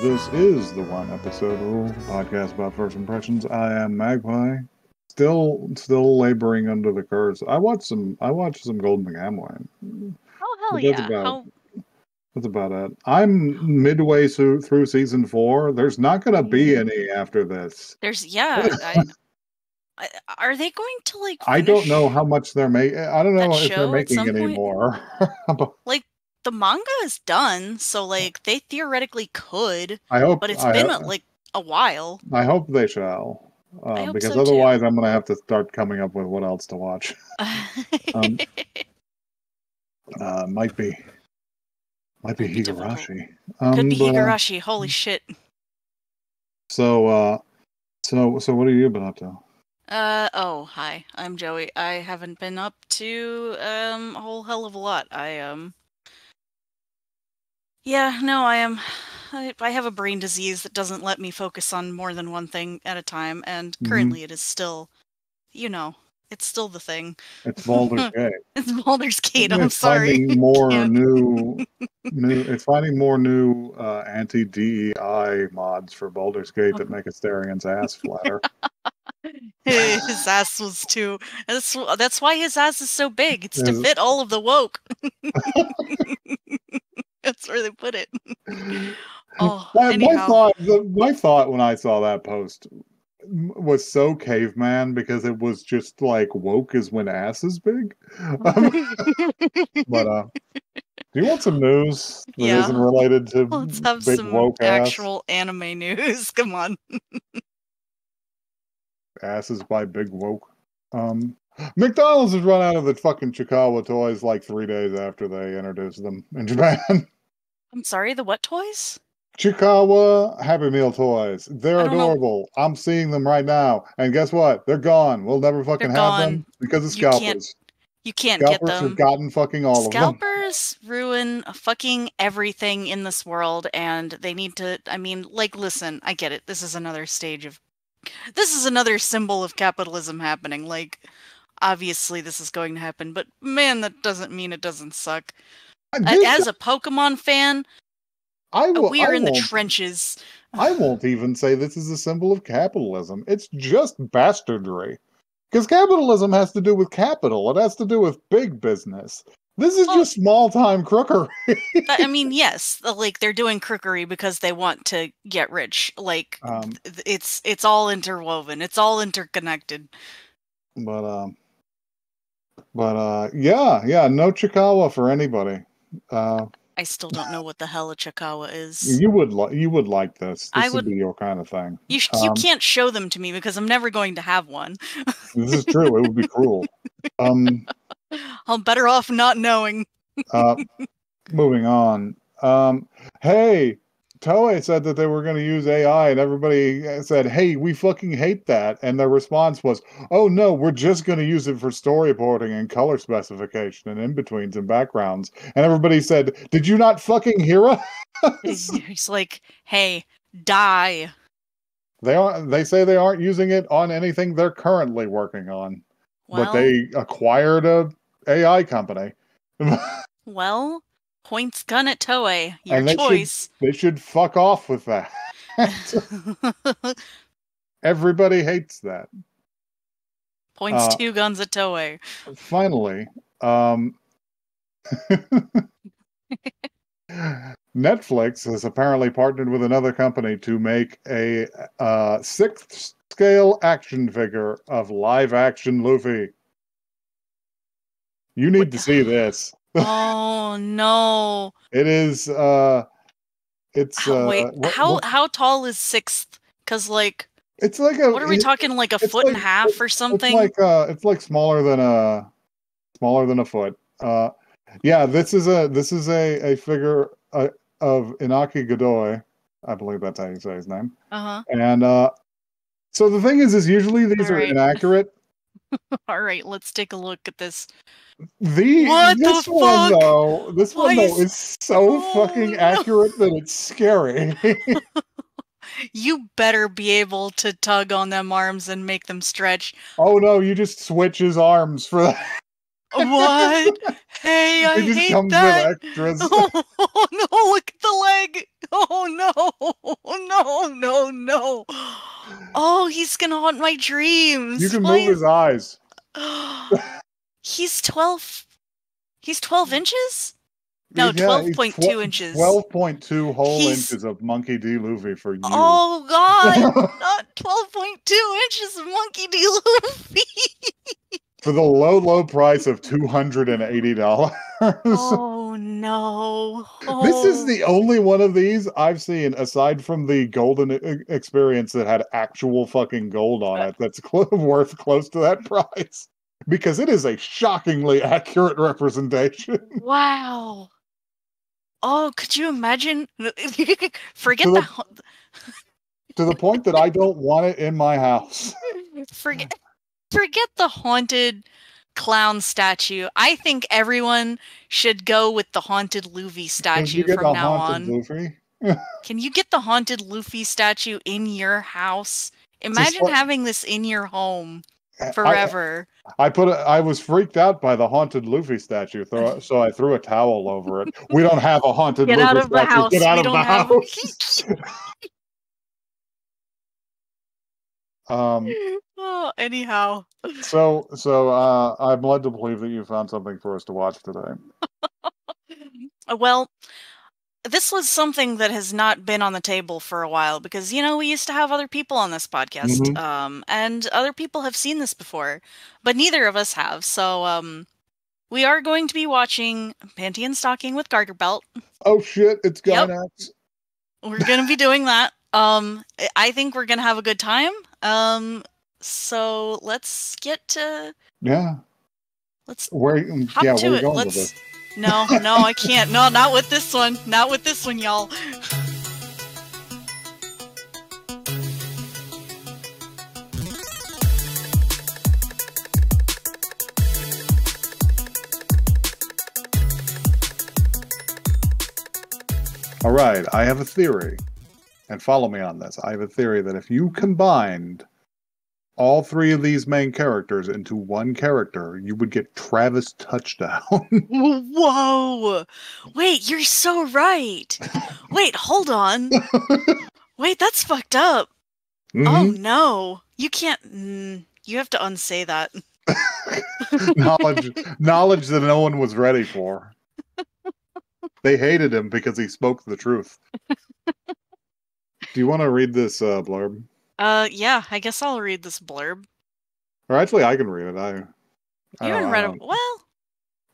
This is the One Episode Rule podcast about first impressions. I am Magpie, still laboring under the curse. I watched some Golden McGamwine. Oh hell But yeah! That's about it. I'm midway through season 4. There's not going to be any after this. Are they going to like? I don't know how much they're making. I don't know if they're making any more. Like the manga is done, so like they theoretically could. I hope, but it's been like a while. I hope they shall, because so otherwise I'm going to have to start coming up with what else to watch. Might be Higurashi. Could be Higurashi. Holy shit! So what have you been up to? Oh, hi. I'm Joey. I haven't been up to a whole hell of a lot. I have a brain disease that doesn't let me focus on more than one thing at a time, and currently it is still, it's still the thing. It's Baldur's Gate. It's Baldur's Gate. I'm sorry. It's finding more new anti-DEI mods for Baldur's Gate that make Astarion's ass flatter. His ass was too. That's why his ass is so big. It's to fit all of the woke. That's where they put it. My thought when I saw that post was so caveman, because it was just like woke is when ass is big. But do you want some news that isn't related to Let's have big some woke actual anime news. Come on. Asses by big woke. McDonald's has run out of the fucking Chikawa toys like 3 days after they introduced them in Japan. I'm sorry, the what toys? Chikawa Happy Meal toys. They're adorable. I'm seeing them right now. And guess what? They're gone. We'll never fucking have them because of scalpers. You can't get them. Scalpers have gotten fucking all of them. Scalpers ruin fucking everything in this world, and they need to, listen, I get it. This is another symbol of capitalism happening. Like, obviously this is going to happen, but man, that doesn't mean it doesn't suck. As a Pokemon fan, we are in the trenches. I won't even say this is a symbol of capitalism. It's just bastardry. Because capitalism has to do with capital. It has to do with big business. This is just small-time crookery. Yes. Like, they're doing crookery because they want to get rich. Like, it's all interwoven. It's all interconnected. But yeah, no Chikawa for anybody. I still don't know what the hell a Chikawa is. You would like this. This would be your kind of thing. You can't show them to me because I'm never going to have one. This is true. It would be cruel. I'm better off not knowing. Moving on. Hey, Toei said that they were going to use AI, and everybody said, hey, we fucking hate that. And their response was, oh no, we're just going to use it for storyboarding and color specification and in-betweens and backgrounds. And everybody said, did you not fucking hear us? It's like, hey, die. They say they aren't using it on anything they're currently working on. Well, but they acquired a AI company. Well, points gun at Toei. Your choice. They should fuck off with that. Everybody hates that. Points 2 guns at Toei. Finally, Netflix has apparently partnered with another company to make a 6th scale action figure of live action Luffy. You need to see this. Oh no! It is. It's. How tall is 6th? Because it's like what are we talking? Like a foot and a half or something? It's like smaller than a foot. Yeah, this is a figure of Inaki Godoy. I believe that's how you say his name. And so the thing is usually these are inaccurate. All right, let's take a look at this. This one though is so fucking accurate that it's scary. You better be able to tug on them arms and make them stretch. Oh no, you just switch his arms for that. What? Hey, I just hate comes that. with extras. Oh no, look at the leg. Oh no. Oh, he's gonna haunt my dreams. You can move his eyes. He's 12. He's 12 inches? No, Yeah, 12.2 inches. 12.2 whole inches of Monkey D. Luffy for you. Oh god, not 12.2 inches of Monkey D. Luffy. For the low price of $280. Oh no. Oh. This is the only one of these I've seen, aside from the Golden Experience, that had actual fucking gold on it that's worth close to that price. Because it is a shockingly accurate representation. Wow. Oh, could you imagine? Forget to the point that I don't want it in my house. Forget the haunted clown statue. I think everyone should go with the haunted Luffy statue from now on. Luffy? Can you get the haunted Luffy statue in your house? Imagine having this in your home forever. I was freaked out by the haunted Luffy statue, so I threw a towel over it. We don't have a haunted Luffy statue. Get out of the house. Anyhow. So I'm led to believe that you found something for us to watch today. Well, this was something that has not been on the table for a while because, you know, we used to have other people on this podcast, and other people have seen this before, but neither of us have. So, we are going to be watching Panty and Stocking with Garter Belt. Oh shit, it's Gainax. Yep. We're going to be doing that. I think we're going to have a good time. So let's get to... Yeah. Let's hop to it. Let's... No, I can't. No, not with this one. Not with this one, y'all. All right, I have a theory. And follow me on this. I have a theory that if you combined all three of these main characters into one character, you would get Travis Touchdown. Whoa! Wait, you're so right. Wait, hold on. Wait, that's fucked up. Oh no, you can't. You have to unsay that. knowledge that no one was ready for. They hated him because he spoke the truth. Do you want to read this blurb? Yeah, I guess I'll read this blurb. Or actually, I can read it. You haven't read it. Well,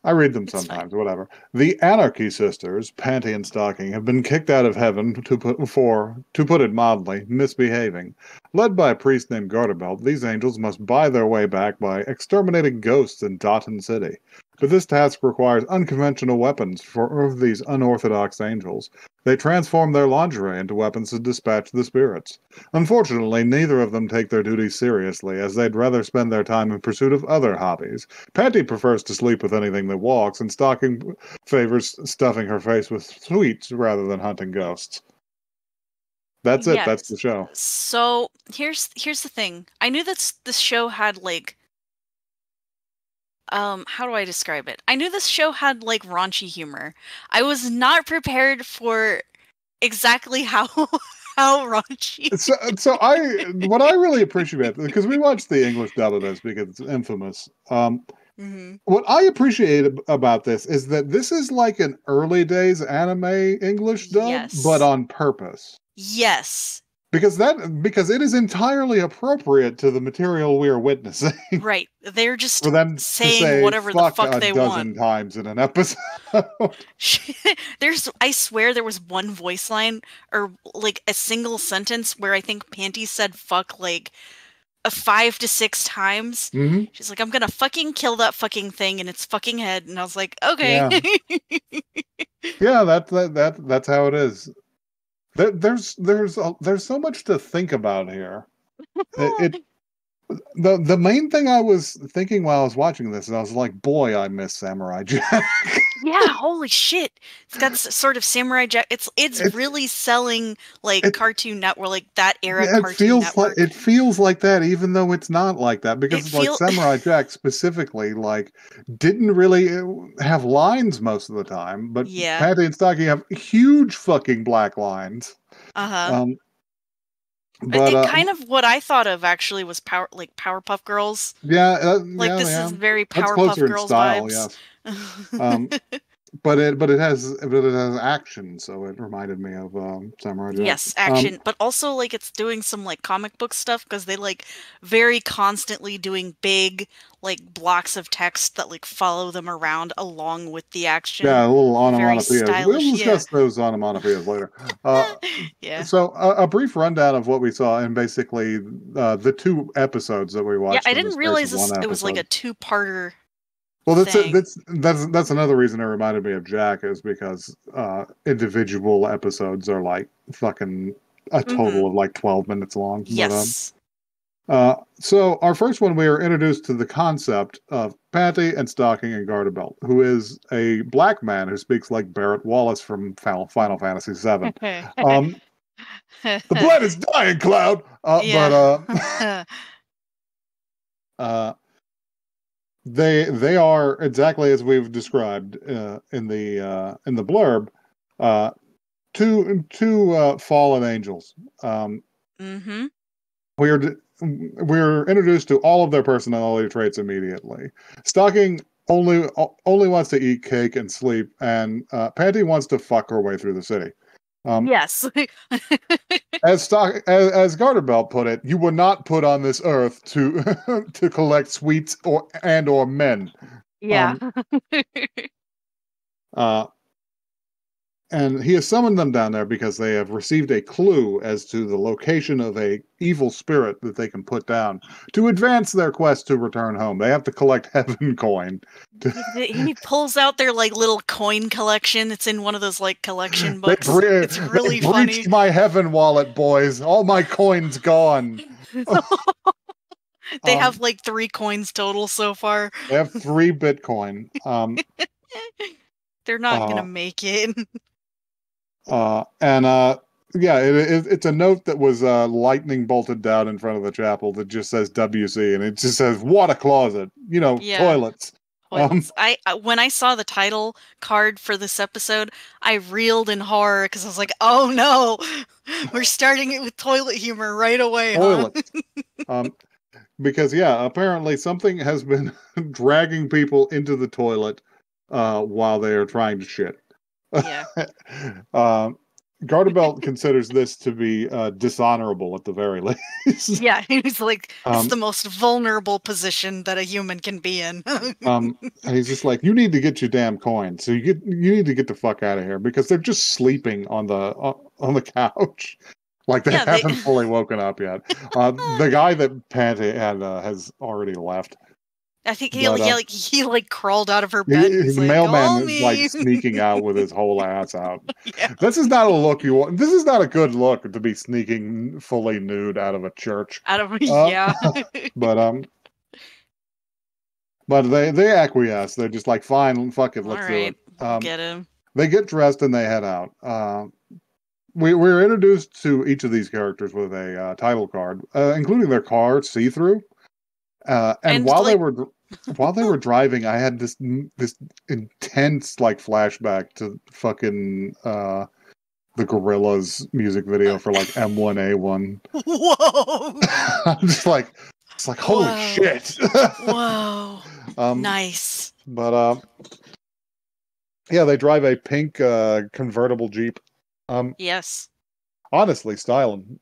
I read them sometimes, whatever. The Anarchy Sisters, Panty and Stocking, have been kicked out of heaven to put it mildly, misbehaving. Led by a priest named Garterbelt, these angels must buy their way back by exterminating ghosts in Dotton City. But this task requires unconventional weapons for these unorthodox angels. They transform their lingerie into weapons to dispatch the spirits. Unfortunately, neither of them take their duties seriously, as they'd rather spend their time in pursuit of other hobbies. Panty prefers to sleep with anything that walks, and Stocking favors stuffing her face with sweets rather than hunting ghosts. That's it. Yes. That's the show. So here's the thing. I knew that this show had like... how do I describe it? I knew this show had, like, raunchy humor. I was not prepared for exactly how raunchy. So what I really appreciate, because we watched the English dub of this because it's infamous. What I appreciate about this is that this is like an early days anime English dub, but on purpose. Yes. Because it is entirely appropriate to the material we are witnessing. Right. They're just for them saying to say whatever the fuck they want. a dozen times in an episode. I swear there was one voice line or like a single sentence where I think Panty said fuck like 5 to 6 times. She's like, I'm gonna fucking kill that fucking thing in its fucking head. And I was like, okay. Yeah, that's how it is. There's so much to think about here. The main thing I was thinking while I was watching this, and I was like, boy, I miss Samurai Jack. Yeah, holy shit! It's got sort of Samurai Jack. It's really selling like Cartoon Network, like that era Cartoon Network. It feels like that, even though it's not like that, because like Samurai Jack specifically, like didn't really have lines most of the time, but Panty and Stocky have huge fucking black lines. But kind of what I thought of actually was Powerpuff Girls. Yeah, this is very Powerpuff Girls vibes. Yes. But it has action, so it reminded me of Samurai Jack. Yes, action, but also like it's doing some like comic book stuff because they like very constantly doing big like blocks of text that like follow them around along with the action. Yeah, a little onomatopoeias. We'll discuss those onomatopoeias later. Yeah. So a brief rundown of what we saw in basically the 2 episodes that we watched. Yeah, I didn't realize it was like a 2-parter. Well, that's another reason it reminded me of Jack, is because individual episodes are like fucking a total of like 12 minutes long. Yes. So our first one, we are introduced to the concept of Panty and Stocking and Garterbelt, who is a black man who speaks like Barrett Wallace from Final Fantasy VII. The blood is dying, Cloud. They are exactly as we've described in the blurb, two fallen angels. We're introduced to all of their personality traits immediately. Stocking only wants to eat cake and sleep, and Panty wants to fuck her way through the city. Yes. as Garterbelt put it, you were not put on this earth to to collect sweets or men. Yeah. And he has summoned them down there because they have received a clue as to the location of a evil spirit that they can put down to advance their quest to return home. They have to collect heaven coin. He pulls out their like little coin collection. It's in one of those like collection books. It's really funny. Breached my heaven wallet, boys. All my coins gone. They have like 3 coins total so far. They have 3 Bitcoin. They're not gonna make it. It's a note that was lightning bolted down in front of the chapel that just says WC, and it just says water closet, toilets. When I saw the title card for this episode, I reeled in horror because I was like, oh no, we're starting it with toilet humor right away. Toilets. Because apparently something has been dragging people into the toilet while they are trying to shit. Yeah. Garterbelt considers this to be dishonorable at the very least. Yeah, he's like, it's the most vulnerable position that a human can be in. He's just like, you need to get your damn coin. So you need to get the fuck out of here, because they're just sleeping on the couch. Like they haven't fully woken up yet. The guy that Panty had has already left. I think he crawled out of her bed. The mailman is like sneaking out with his whole ass out. Yeah. This is not a look you want. This is not a good look to be sneaking fully nude out of a church. But they acquiesce. They're just like, fine, fuck it, let's do it. Get him. They get dressed and they head out. We're introduced to each of these characters with a title card, including their car see-through. And while they were driving, I had this intense like flashback to fucking the Gorillaz music video for like M1A1. Whoa! I'm just like, it's like, holy shit! Whoa! Nice. But they drive a pink convertible Jeep. Yes. Honestly, styling.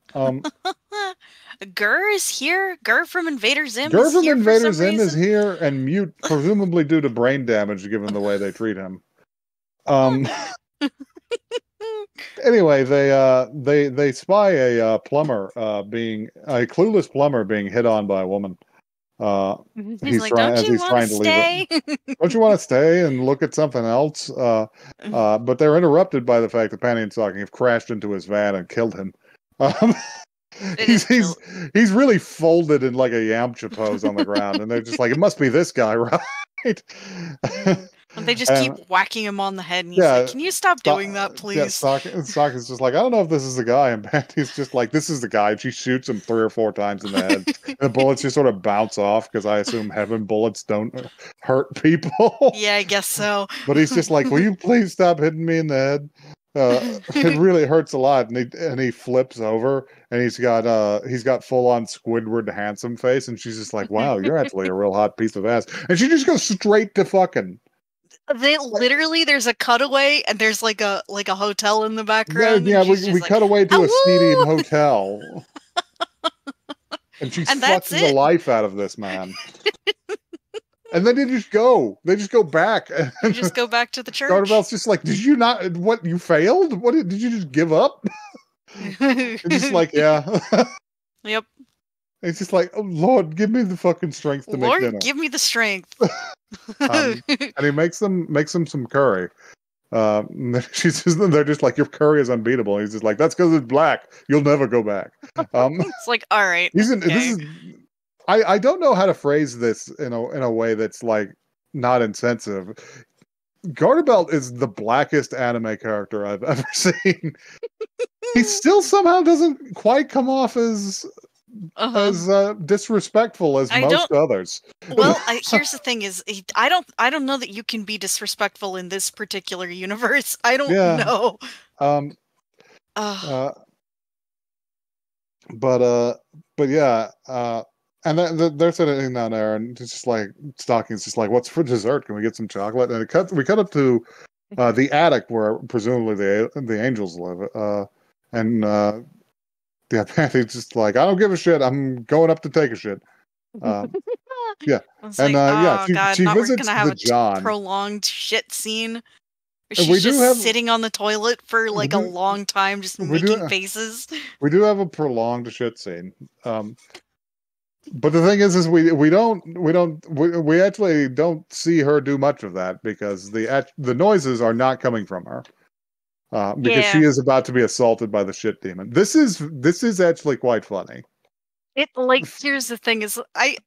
Gur is here. Gur from Invader Zim is here and mute, presumably due to brain damage, given the way they treat him. Anyway, they spy a clueless plumber being hit on by a woman. He's like, don't you want to stay? Don't you want to stay and look at something else? But they're interrupted by the fact that Panty and Stocking have crashed into his van and killed him. He's really folded in like a Yamcha pose on the ground, and they're just like, it must be this guy, right? And they just keep whacking him on the head, and he's like, "Can you stop doing that, please?" Yeah, Sokka's just like, I don't know if this is the guy, and Panty's just like, this is the guy. And she shoots him 3 or 4 times in the head, and the bullets just sort of bounce off because I assume heaven bullets don't hurt people. Yeah, I guess so. But he's just like, will you please stop hitting me in the head? It really hurts a lot, and he flips over, and he's got full on Squidward handsome face, and she's just like, wow, you're actually a real hot piece of ass, and she just goes straight to fucking. There's a cutaway, and there's like a hotel in the background. Yeah, we cut away to a seedy hotel, and she's fucking the life out of this man. And then they just go back. They just go back to the church. Garterbell's just like, did you not? What, you failed? What did you just give up? It's just like, yeah. Yep. It's just like, oh Lord, give me the fucking strength to make dinner. Lord, give me the strength. And he makes them some curry. They're just like, your curry is unbeatable. And he's just like, that's because it's black. You'll never go back. It's like, all right. I don't know how to phrase this in a way that's like not insensitive. Garterbelt is the blackest anime character I've ever seen. He still somehow doesn't quite come off as disrespectful as most others. Well, here's the thing: I don't know that you can be disrespectful in this particular universe. I don't know. But yeah. And they're sitting down there, and it's just like, Stocking's just like, what's for dessert? Can we get some chocolate? And we cut up to the attic where presumably the angels live. Panty's just like, I don't give a shit. I'm going up to take a shit. Yeah. She visits the John. Prolonged shit scene. She's just sitting on the toilet for like a long time, just making faces. We do have a prolonged shit scene. But the thing is we actually don't see her do much of that because the noises are not coming from her. Because she is about to be assaulted by the shit demon. This is actually quite funny. Here's the thing is I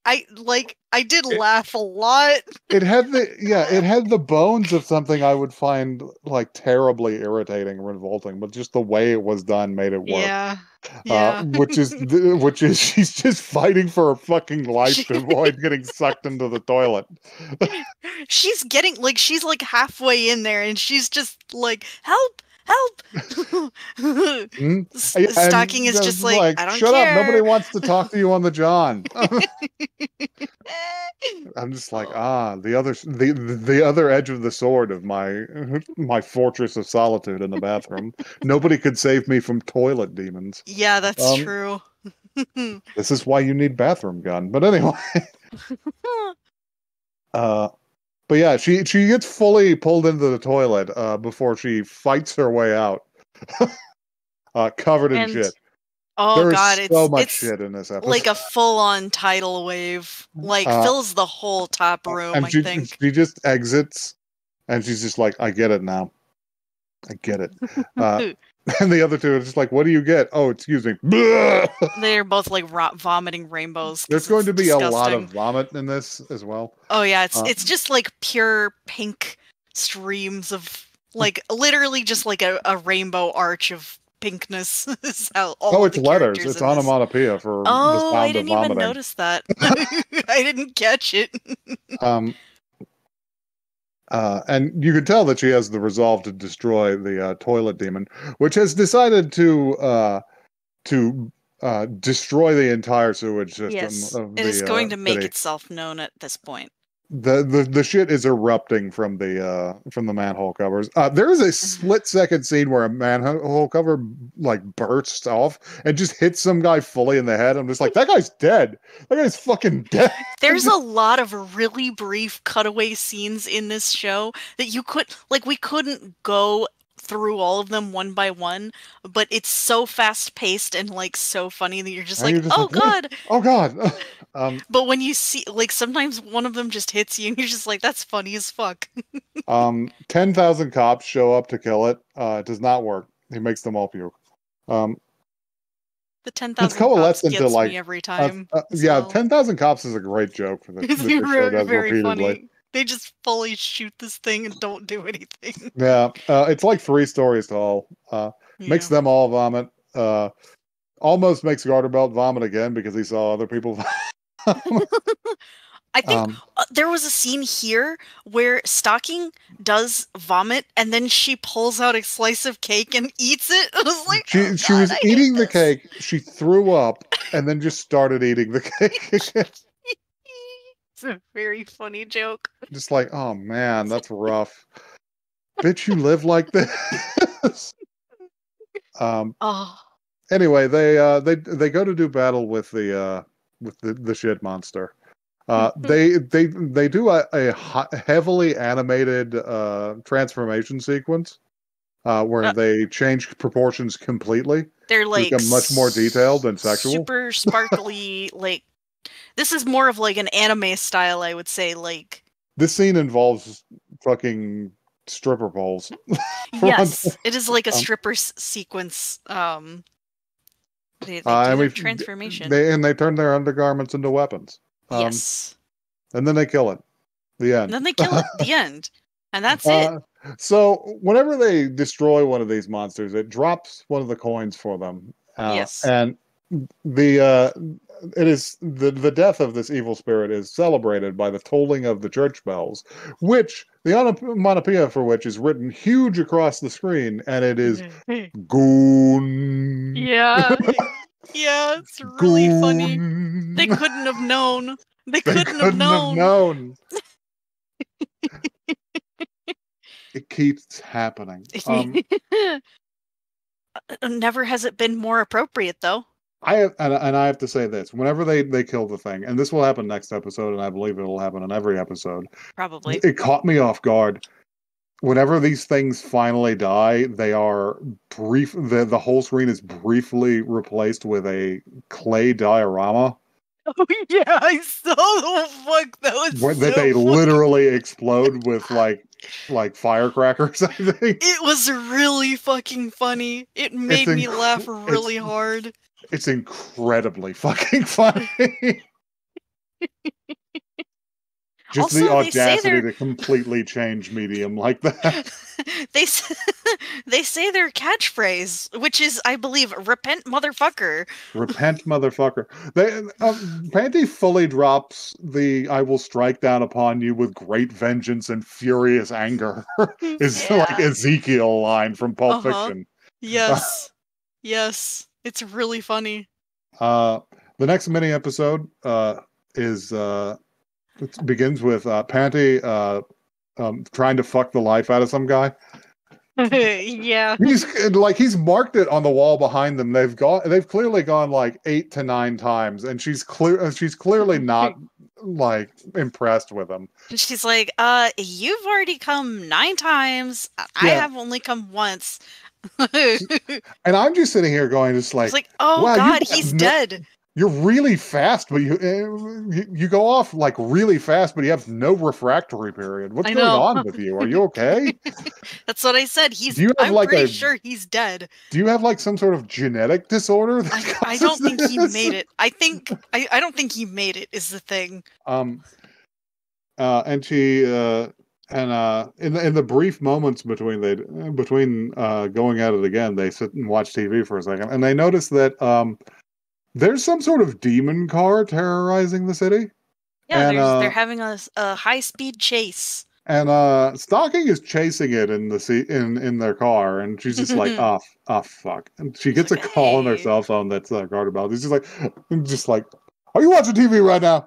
did laugh a lot. It had the bones of something I would find like terribly irritating and revolting, but just the way it was done made it work. Yeah. Which is she's just fighting for her fucking life to avoid getting sucked into the toilet. She's halfway in there and she's just like, help! Stocking is just like, I don't shut care. Up, nobody wants to talk to you on the John. I'm just like, the other edge of the sword of my fortress of solitude in the bathroom. Nobody could save me from toilet demons. Yeah, that's true. This is why you need bathroom gun. But anyway. But yeah, she gets fully pulled into the toilet before she fights her way out, covered in shit. Oh God, so much shit in this episode. Like a full-on tidal wave, fills the whole top room. And I think she just exits, and she's just like, "I get it now. I get it." And the other two are just like, "What do you get?" Oh, excuse me. They're both like vomiting rainbows. There's going to be disgusting. A lot of vomit in this as well. Oh yeah, it's just like pure pink streams of literally just like a rainbow arch of pinkness. Is how all it's letters. It's onomatopoeia for the sound of vomiting. I didn't even notice that. I didn't catch it. And you can tell that she has the resolve to destroy the toilet demon, which has decided to destroy the entire sewage system. Yes, it is going to make itself known at this point. The shit is erupting from the manhole covers. There is a split-second scene where a manhole cover bursts off and just hits some guy fully in the head. I'm just like, that guy's dead. That guy's fucking dead. There's a lot of really brief cutaway scenes in this show that we couldn't go through all of them one by one, but it's so fast-paced and so funny that you're just God. Oh God. But when you see, sometimes one of them just hits you and you're just like, that's funny as fuck. 10,000 cops show up to kill it. It does not work. He makes them all puke. The 10,000 cops gets like, me every time. Yeah, 10,000 cops is a great joke for It's the show does very repeatedly. funny. They just fully shoot this thing and don't do anything. Yeah, it's like 3 stories tall. Makes them all vomit. Almost makes Garterbelt vomit again because he saw other people I think there was a scene here where Stocking does vomit and then she pulls out a slice of cake and eats it. I was like, she was eating the cake, she threw up, and then just started eating the cake. It's a very funny joke. Just like, oh man, that's rough. Bitch, you live like this. Anyway, they go to do battle with the shit monster. They do a heavily animated transformation sequence where they change proportions completely. They're like become much more detailed and sexual, super sparkly. Like this is more of like an anime style, I would say. Like this scene involves fucking stripper poles. Yes, it is like a stripper sequence. They do their transformation. They turn their undergarments into weapons. Yes. And then they kill it. The end. And then they kill it. The end. And that's it. So whenever they destroy one of these monsters, it drops one of the coins for them. Yes. And it is the death of this evil spirit is celebrated by the tolling of the church bells, which the onomatopoeia for which is written huge across the screen, and it is Goon. Yeah. Yeah, it's really funny. They couldn't have known. They couldn't have known. It keeps happening. Never has it been more appropriate, though. I have to say this: whenever they kill the thing, and this will happen next episode, and I believe it'll happen in every episode. Probably. It caught me off guard. Whenever these things finally die, they are brief. The whole screen is briefly replaced with a clay diorama. Oh yeah, I saw the fuck that was that so they literally explode with like firecrackers. I think it was really fucking funny. It made me laugh really hard. It's incredibly fucking funny. Just also, the audacity to completely change medium like that. They say their catchphrase, which is, I believe, "Repent, motherfucker." Repent, motherfucker. Panty fully drops the "I will strike down upon you with great vengeance and furious anger." is like Ezekiel line from Pulp Fiction. Yes, yes, it's really funny. The next mini episode is. It begins with Panty trying to fuck the life out of some guy. Yeah, he's marked it on the wall behind them. They've clearly gone like 8 to 9 times, and she's clearly not like impressed with him. She's like, you've already come 9 times. I have only come once. And I'm just sitting here going, it's like, oh wow, God, he's dead. You're really fast, but you go off like really fast, but you have no refractory period. What's going on with you? Are you okay? That's what I said. I'm pretty sure he's dead. Do you have like some sort of genetic disorder? I don't think he made it. I don't think he made it is the thing. And she in the brief moments between going at it again, they sit and watch TV for a second, and they notice that there's some sort of demon car terrorizing the city. Yeah, and, they're having a high-speed chase. And Stocking is chasing it in in their car, and she's just like, oh fuck. And she gets a call on her cell phone that's Garterbelt. She's just like, are you watching TV right now?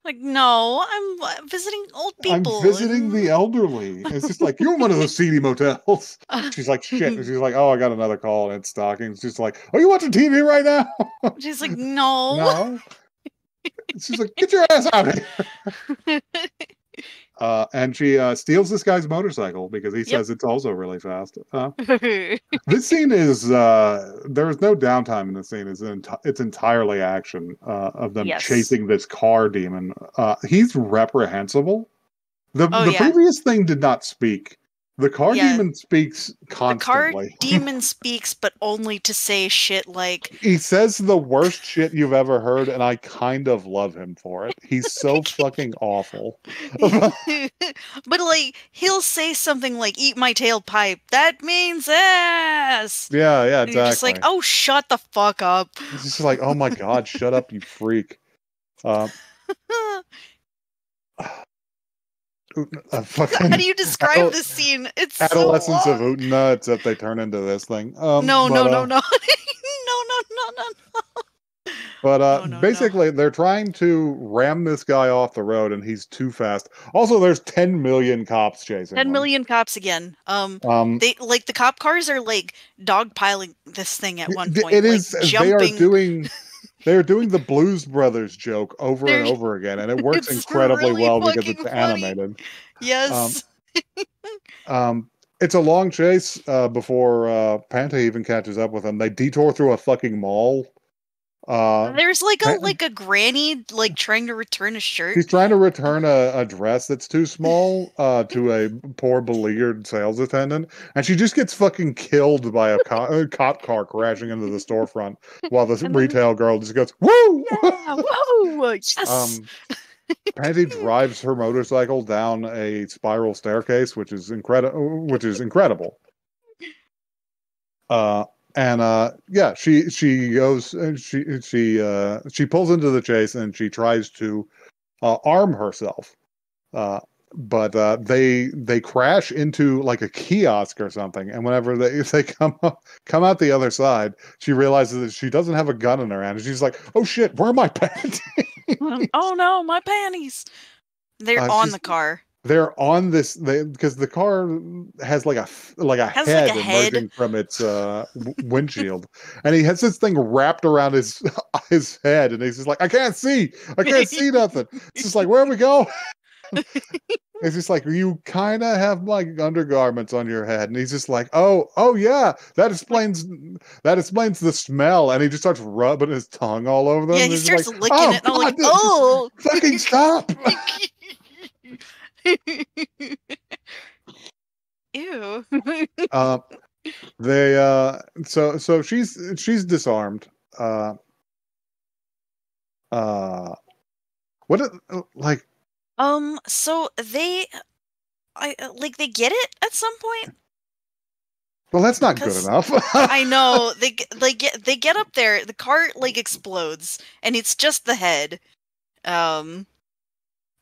Like, no, I'm visiting old people. I'm visiting the elderly. It's just like, you're in one of those seedy motels. She's like, shit. And she's like, oh, I got another call, and it's Stocking. She's like, are you watching TV right now? She's like, no. No. She's like, get your ass out of here. And she steals this guy's motorcycle because he says it's also really fast. This scene is there's no downtime in this scene. It's entirely action of them chasing this car demon. He's reprehensible. The previous thing did not speak. The car demon speaks constantly. The car demon speaks, but only to say shit like... He says the worst shit you've ever heard, and I kind of love him for it. He's so fucking awful. But, like, he'll say something like, eat my tailpipe. That means ass! Yeah, exactly. You're just like, oh, shut the fuck up. It's just like, oh my god, shut up, you freak. How do you describe this scene? It's adolescence so of Utena, except they turn into this thing. No. But basically, they're trying to ram this guy off the road, and he's too fast. Also, there's 10 million cops chasing him. 10 million cops again. They like the cop cars are like dogpiling this thing at one point. It is like, jumping. They're doing the Blues Brothers joke over and over again, and it works incredibly really well because it's funny. animated. Yes. It's a long chase before Panty even catches up with them. They detour through a fucking mall. There's like a granny like trying to return a shirt. She's trying to return a dress that's too small to a poor beleaguered sales attendant, and she just gets fucking killed by a cop car crashing into the storefront while the retail girl just goes, "Woo! Yeah, whoa! Yes!" Panty drives her motorcycle down a spiral staircase, which is incredible. She goes and she pulls into the chase and she tries to arm herself, but they crash into like a kiosk or something, and whenever they come out the other side, she realizes that she doesn't have a gun in her hand, and she's like, "Oh shit, where are my panties?" Oh no, my panties! They're on the car. They're on this because the car has like a head emerging from its windshield, and he has this thing wrapped around his head, and he's just like, I can't see nothing. It's just like, where we go? It's just like, you kind of have like undergarments on your head, and he's just like, oh yeah, that explains the smell, and he just starts rubbing his tongue all over them. Yeah, he starts like, licking it, and I'm like, oh, fucking stop! Ew. So she's disarmed. So they get it at some point. Well, that's not good enough. I know they get up there. The car like explodes, and it's just the head.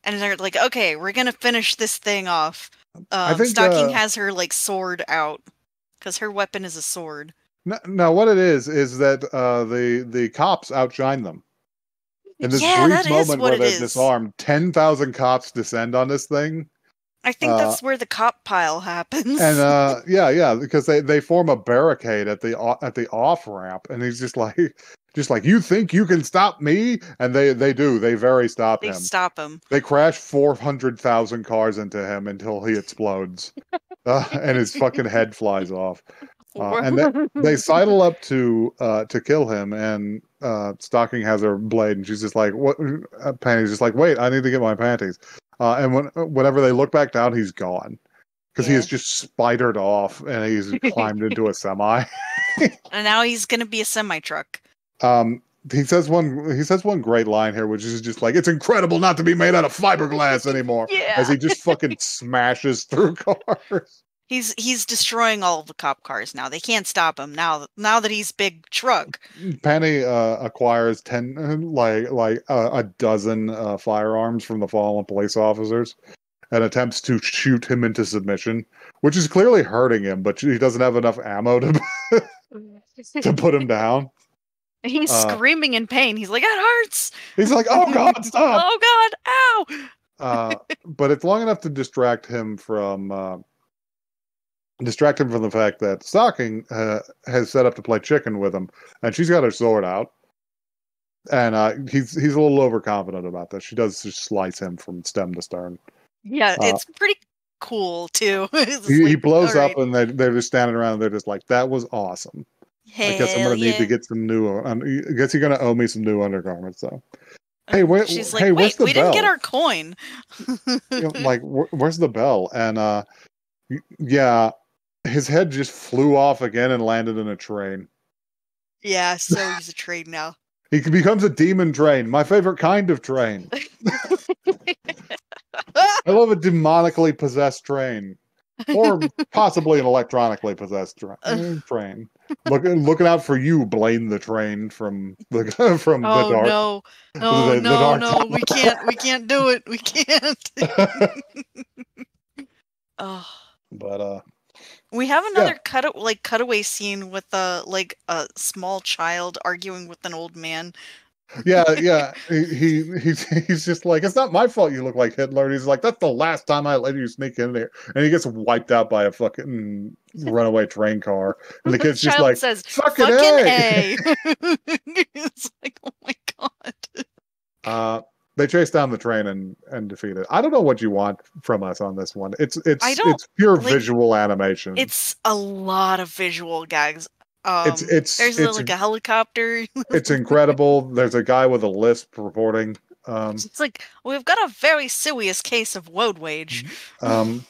And they're like, okay, we're gonna finish this thing off. I think Stocking has her like sword out because her weapon is a sword. No, what it is that the cops outshine them. In this brief moment where they're disarmed, 10,000 cops descend on this thing. I think that's where the cop pile happens. And because they form a barricade at the off ramp, and he's just like, you think you can stop me? And they do. They stop him. They stop him. They crash 400,000 cars into him until he explodes, and his fucking head flies off. And they sidle up to kill him, and Stocking has her blade, and she's just like, "What?" Panty's just like, "Wait, I need to get my panties." And whenever they look back down, he's gone because he has just spidered off, and he's climbed into a semi. And now he's gonna be a semi truck. He says one great line here, which is just like, "It's incredible not to be made out of fiberglass anymore." Yeah. As he just fucking smashes through cars. He's destroying all of the cop cars now. They can't stop him now that he's big truck. Panty acquires a dozen firearms from the fallen police officers and attempts to shoot him into submission, which is clearly hurting him, but he doesn't have enough ammo to put him down. He's screaming in pain. He's like, "It hurts." He's like, "Oh God, stop!" "Oh God, ow!" But it's long enough to distract him from the fact that Stocking has set up to play chicken with him, and she's got her sword out, and he's a little overconfident about this. She does just slice him from stem to stern. Yeah, it's pretty cool too. He blows up, and they're just standing around, and they're just like, "That was awesome." I guess I'm gonna need to get some new. I guess you're gonna owe me some new undergarments, though. Hey, she's like, "Wait, we didn't get our coin." Where's the bell? And Yeah, his head just flew off again and landed in a train. Yeah, so he's a train now. He becomes a demon train, my favorite kind of train. I love a demonically possessed train. Or possibly an electronically possessed train. Looking out for you, Blaine the train from the dark. No, the dark no, we can't do it. We can't. Oh. But we have another cutaway scene with a small child arguing with an old man. Yeah. He's just like, it's not my fault you look like Hitler. And he's like, that's the last time I let you sneak in there. And he gets wiped out by a fucking runaway train car. And the kid's just like, says, fucking A. It's like, oh my god. They chase down the train and defeat it. I don't know what you want from us on this one. It's pure visual animation. It's a lot of visual gags. There's a helicopter. It's incredible. There's a guy with a lisp reporting. It's like, we've got a very serious case of road rage. But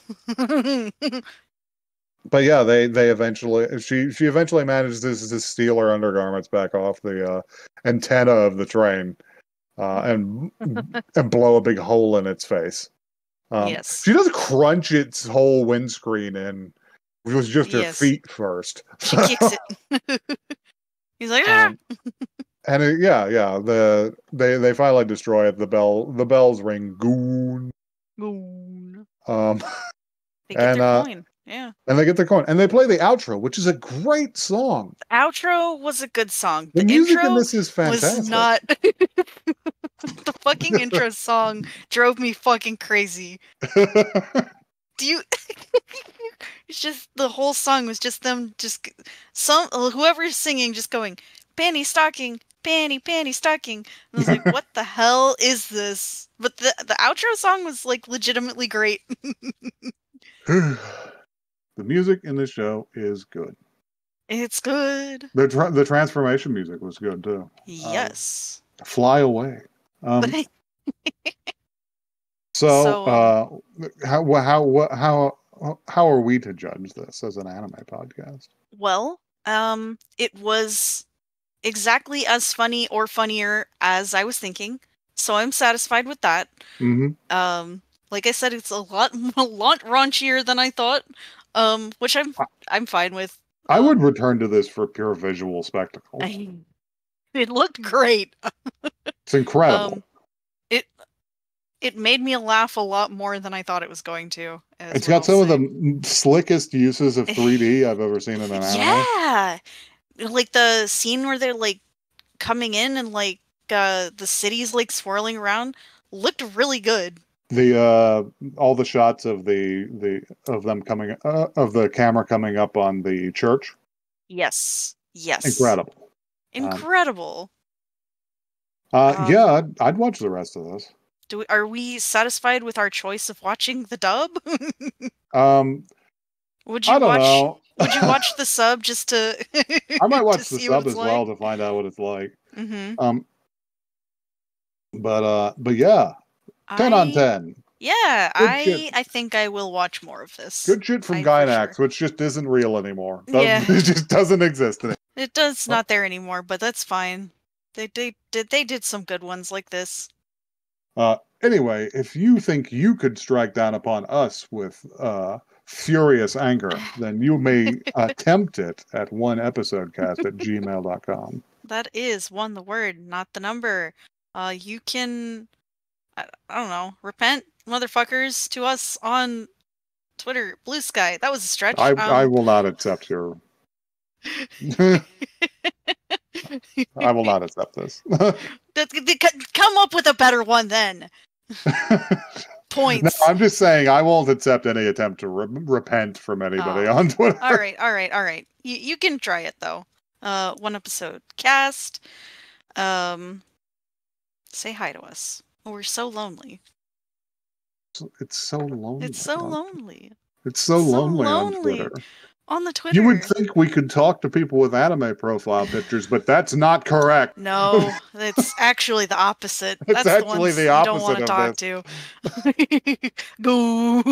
yeah, they eventually she eventually manages to steal her undergarments back off the antenna of the train, and blow a big hole in its face. Yes, she does crunch its whole windscreen in. It was just her feet first. She kicks it. He's like, ah! And they finally destroy it. The bells ring. Goon. Goon. They get their coin. Yeah. And they get their coin. And they play the outro, which is a great song. The outro was a good song. The music in this is fantastic. Was not. The fucking intro song drove me fucking crazy. Do you? It's just the whole song was just them, whoever's singing just going, panty stocking, panty stocking. And I was like, what the hell is this? But the outro song was like legitimately great. The music in this show is good. It's good. The transformation music was good too. Yes. Fly away. How are we to judge this as an anime podcast? Well, it was exactly as funny or funnier as I was thinking, so I'm satisfied with that. Mm-hmm. Like I said, it's a lot raunchier than I thought, which I'm fine with. I would return to this for pure visual spectacle. It looked great. It's incredible. It made me laugh a lot more than I thought it was going to. It's got some of the slickest uses of 3D I've ever seen in an anime. Yeah! Like the scene where they're like coming in and like the city's like swirling around looked really good. All the shots of them coming of the camera coming up on the church. Yes. Incredible. Yeah, I'd watch the rest of this. Are we satisfied with our choice of watching the dub? Would you watch the sub just to? I might watch the sub as well to find out what it's like. Mm-hmm. But yeah, 10 on 10. Yeah, I think I will watch more of this. Good shit from Gainax, which just isn't real anymore. It just doesn't exist anymore. It's not there anymore, but that's fine. They did some good ones like this. Anyway, if you think you could strike down upon us with furious anger, then you may attempt it at oneepisodecast@gmail.com. That is one the word, not the number. You can, I don't know, repent, motherfuckers, to us on Twitter, Blue Sky. That was a stretch. I will not accept your... I will not accept this. Come up with a better one then. Points. No, I'm just saying I won't accept any attempt to repent from anybody on Twitter. All right. You can try it though. One episode cast. Say hi to us. We're so lonely. It's so lonely. It's so lonely. It's so lonely on Twitter. On the Twitter. You would think we could talk to people with anime profile pictures, but that's not correct. No, it's actually the opposite. That's actually the opposite. You don't want to talk to. Goon.